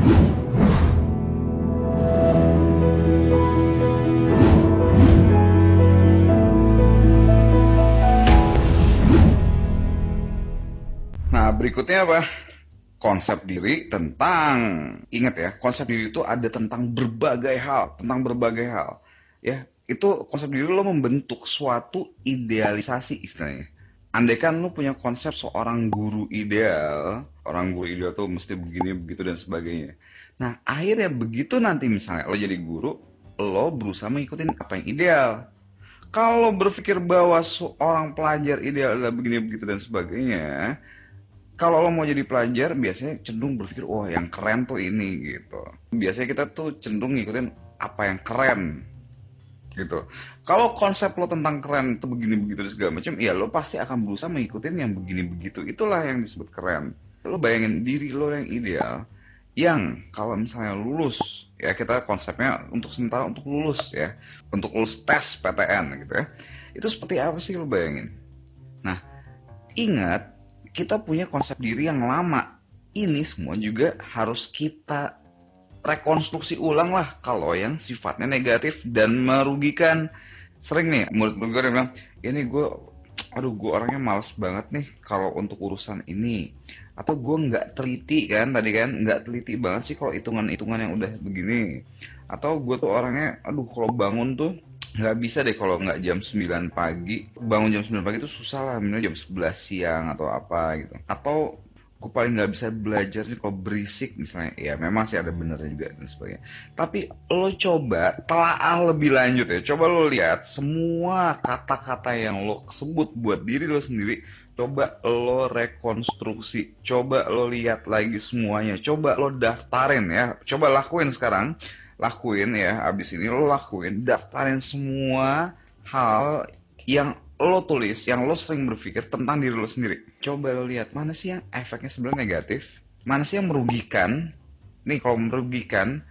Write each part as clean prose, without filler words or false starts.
Nah, berikutnya apa? Konsep diri tentang, ingat ya, konsep diri itu ada tentang berbagai hal. Ya, itu konsep diri lo membentuk suatu idealisasi istilahnya. Andaikan lo punya konsep seorang guru ideal, orang guru ideal tuh mesti begini, begitu, dan sebagainya. Nah, akhirnya begitu nanti misalnya lo jadi guru, lo berusaha mengikutin apa yang ideal. Kalau berpikir bahwa seorang pelajar ideal adalah begini, begitu, dan sebagainya, kalau lo mau jadi pelajar biasanya cenderung berpikir wah yang keren tuh ini gitu. Biasanya kita tuh cenderung ngikutin apa yang keren gitu. Kalau konsep lo tentang keren itu begini begitu dan segala macam, ya lo pasti akan berusaha mengikutin yang begini begitu. Itulah yang disebut keren. Lo bayangin diri lo yang ideal, yang kalau misalnya lulus, ya kita konsepnya untuk sementara untuk lulus ya, untuk lulus tes PTN gitu ya. Itu seperti apa sih lo bayangin? Nah, ingat, kita punya konsep diri yang lama. Ini semua juga harus kita rekonstruksi ulang lah kalau yang sifatnya negatif dan merugikan. Sering nih murid-murid gue bilang, ini gue orangnya males banget nih kalau untuk urusan ini. Atau gue nggak teliti kan, tadi kan nggak teliti banget sih kalau hitungan-hitungan yang udah begini. Atau gue tuh orangnya, kalau bangun tuh nggak bisa deh kalau nggak jam 9 pagi. Bangun jam 9 pagi itu susah lah, minimal jam 11 siang atau apa gitu. Atau gue paling nggak bisa belajar nih kalau berisik misalnya. Ya memang sih ada benernya juga dan sebagainya. Tapi lo coba telaah lebih lanjut ya. Coba lo lihat semua kata-kata yang lo sebut buat diri lo sendiri. Coba lo rekonstruksi. Coba lo lihat lagi semuanya. Coba lo daftarin ya. Coba lakuin sekarang. Lakuin ya, abis ini lo lakuin, daftarin semua hal yang lo tulis, yang lo sering berpikir tentang diri lo sendiri. Coba lo lihat mana sih yang efeknya sebenarnya negatif, mana sih yang merugikan. Nih kalau merugikan,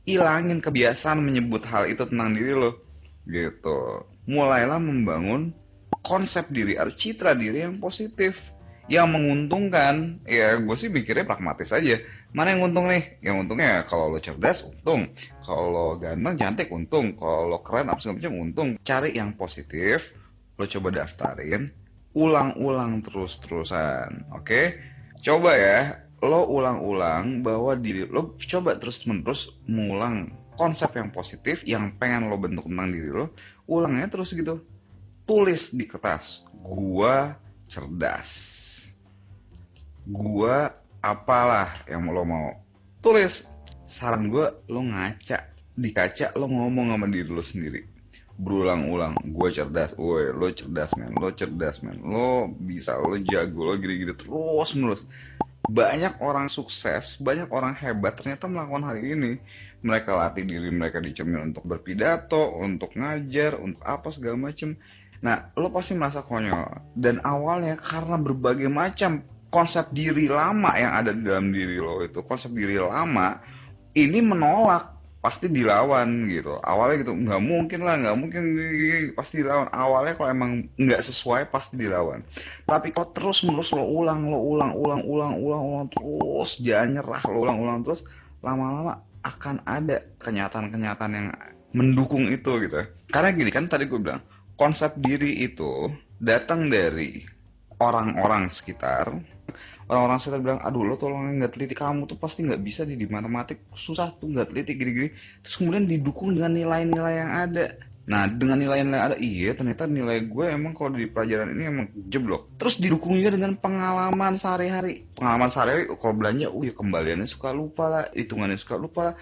ilangin kebiasaan menyebut hal itu tentang diri lo gitu. Mulailah membangun konsep diri atau citra diri yang positif, yang menguntungkan. Ya gue sih mikirnya pragmatis aja. Mana yang untung nih? Yang untungnya kalau lo cerdas untung, kalau lo ganteng cantik untung, kalau lo keren apa segala macam untung. Cari yang positif, lo coba daftarin, ulang-ulang terus-terusan. Oke? Coba ya, lo ulang-ulang bahwa diri lo, coba terus-menerus mengulang konsep yang positif yang pengen lo bentuk tentang diri lo. Ulangnya terus gitu. Tulis di kertas, gua cerdas, gua apalah yang lo mau. Tulis. Saran gua, lo ngaca di kaca, lo ngomong sama diri lo sendiri berulang-ulang, gue cerdas, woi lo cerdas men, lo cerdas men, lo bisa, lo jago, lo gini-gini terus menerus. Banyak orang sukses, banyak orang hebat ternyata melakukan hal ini. Mereka latih diri mereka di cermin untuk berpidato, untuk ngajar, untuk apa segala macem. Nah, lo pasti merasa konyol. Dan awalnya karena berbagai macam konsep diri lama yang ada di dalam diri lo itu, konsep diri lama ini menolak, pasti dilawan gitu. Awalnya gitu, nggak mungkin lah, nggak mungkin, pasti dilawan. Awalnya kalau emang nggak sesuai pasti dilawan. Tapi kalau terus menerus lo ulang terus, jangan nyerah, lo ulang terus, lama-lama akan ada kenyataan-kenyataan yang mendukung itu gitu. Karena gini kan tadi gue bilang, konsep diri itu datang dari orang-orang sekitar. Orang-orang sekitar bilang, aduh lo tolong nggak teliti, kamu tuh pasti nggak bisa di matematik, susah tuh nggak teliti gini-gini. Terus kemudian didukung dengan nilai-nilai yang ada. Nah dengan nilai-nilai yang ada, iya ternyata nilai gue emang kalau di pelajaran ini emang jeblok. Terus didukung juga dengan pengalaman sehari-hari. Pengalaman sehari-hari, kalau belanja, ya kembaliannya suka lupa lah, hitungannya suka lupa lah.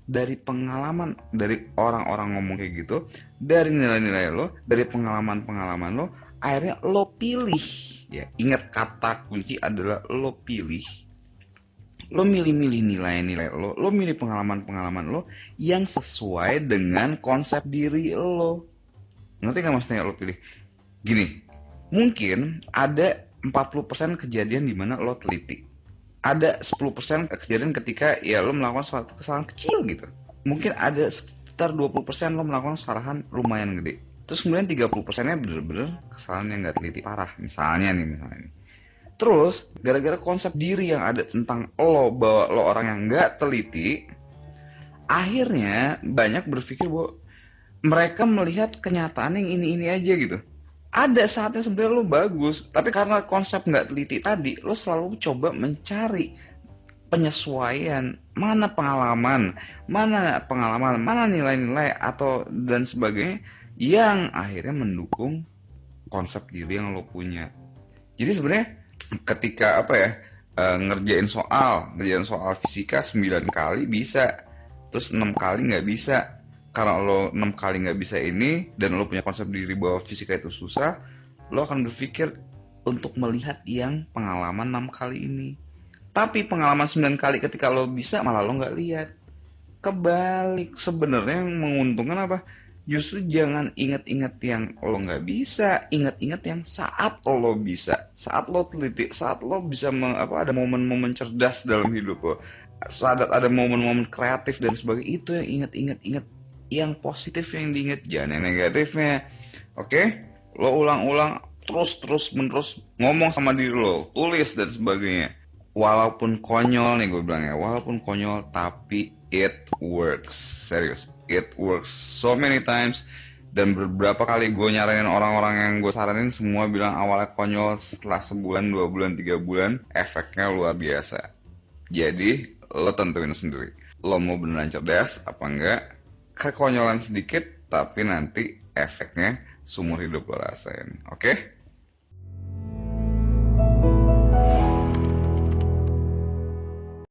Dari pengalaman, dari orang-orang ngomong kayak gitu, dari nilai-nilai lo, dari pengalaman-pengalaman lo, akhirnya lo pilih. Ya, ingat kata kunci adalah lo pilih. Lo milih-milih nilai-nilai lo milih pengalaman-pengalaman lo yang sesuai dengan konsep diri lo. Ngerti gak maksudnya lo pilih? Gini, mungkin ada 40% kejadian di mana lo teliti. Ada 10% kejadian ketika ya lo melakukan suatu kesalahan kecil gitu. Mungkin ada sekitar 20% lo melakukan kesalahan lumayan gede. Terus kemudian 30%-nya bener-bener kesalahan yang gak teliti parah. Misalnya nih. Terus gara-gara konsep diri yang ada tentang lo, bahwa lo orang yang nggak teliti, akhirnya banyak berpikir bahwa mereka melihat kenyataan yang ini-ini aja gitu. Ada saatnya sebenarnya lo bagus, tapi karena konsep nggak teliti tadi, lo selalu coba mencari penyesuaian, mana nilai-nilai atau dan sebagainya yang akhirnya mendukung konsep diri yang lo punya. Jadi sebenarnya ketika ngerjain soal fisika 9 kali bisa, terus 6 kali nggak bisa. Karena lo 6 kali nggak bisa ini dan lo punya konsep diri bahwa fisika itu susah, lo akan berpikir untuk melihat yang pengalaman 6 kali ini. Tapi pengalaman 9 kali ketika lo bisa malah lo nggak lihat. Kebalik, sebenarnya yang menguntungkan apa? Justru jangan ingat-ingat yang lo nggak bisa, ingat-ingat yang saat lo bisa, saat lo teliti, saat lo bisa ada momen-momen cerdas dalam hidup lo, saat ada momen-momen kreatif dan sebagainya. Itu yang ingat yang positif yang diingat, jangan yang negatifnya. Oke? Lo ulang-ulang terus menerus ngomong sama diri lo, tulis dan sebagainya. Walaupun konyol nih gue bilang ya, walaupun konyol tapi it works. Serius, it works so many times. Dan beberapa kali gue nyaranin orang-orang yang gue saranin, semua bilang awalnya konyol, setelah sebulan, 2 bulan, 3 bulan efeknya luar biasa. Jadi lo tentuin sendiri, lo mau beneran cerdas apa enggak. Kekonyolan sedikit tapi nanti efeknya seumur hidup lo rasain. Oke?